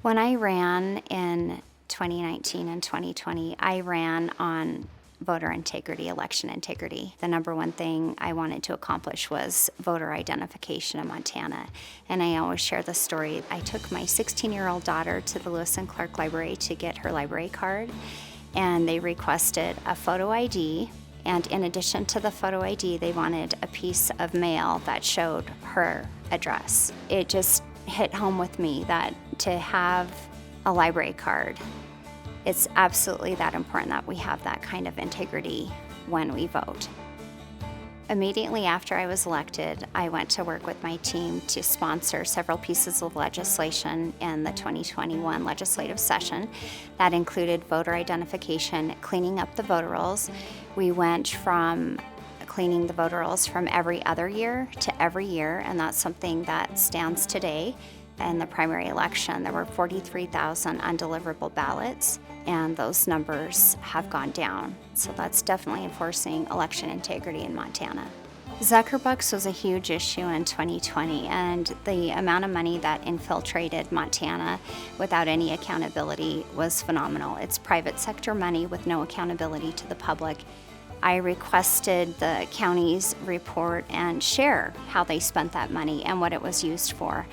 When I ran in 2019 and 2020, I ran on voter integrity, election integrity. The number one thing I wanted to accomplish was voter identification in Montana. And I always share the story. I took my 16-year-old daughter to the Lewis and Clark Library to get her library card, and they requested a photo ID. And in addition to the photo ID, they wanted a piece of mail that showed her address. It just hit home with me that to have a library card, it's absolutely that important that we have that kind of integrity when we vote. Immediately after I was elected, I went to work with my team to sponsor several pieces of legislation in the 2021 legislative session. That included voter identification, cleaning up the voter rolls. We went from cleaning the voter rolls from every other year to every year, and that's something that stands today. In the primary election, there were 43,000 undeliverable ballots, and those numbers have gone down. So that's definitely enforcing election integrity in Montana. Zuckerbucks was a huge issue in 2020, and the amount of money that infiltrated Montana without any accountability was phenomenal. It's private sector money with no accountability to the public. I requested the counties report and share how they spent that money and what it was used for.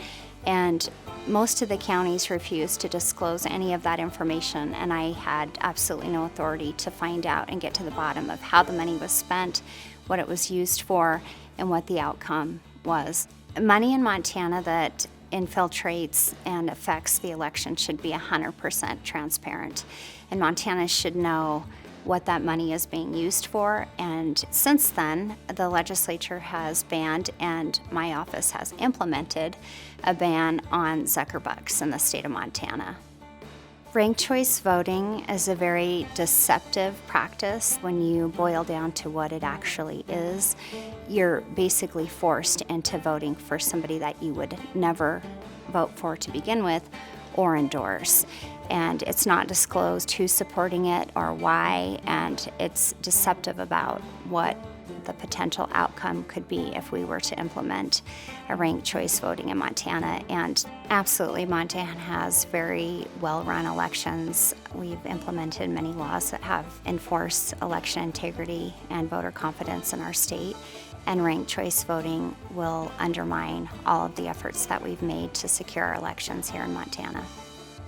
And most of the counties refused to disclose any of that information, and I had absolutely no authority to find out and get to the bottom of how the money was spent, what it was used for, and what the outcome was. Money in Montana that infiltrates and affects the election should be 100% transparent, and Montana should know what that money is being used for. And since then, the legislature has banned, and my office has implemented, a ban on Zuckerbucks in the state of Montana. Ranked choice voting is a very deceptive practice. When you boil down to what it actually is, you're basically forced into voting for somebody that you would never vote for to begin with or endorse. And it's not disclosed who's supporting it or why, and it's deceptive about what the potential outcome could be if we were to implement a ranked choice voting in Montana. And absolutely, Montana has very well-run elections. We've implemented many laws that have enforced election integrity and voter confidence in our state, and ranked choice voting will undermine all of the efforts that we've made to secure our elections here in Montana.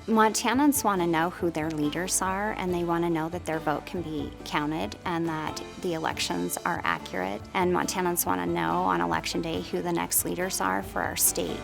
Montanans want to know who their leaders are, and they want to know that their vote can be counted and that the elections are accurate. And Montanans want to know on election day who the next leaders are for our state.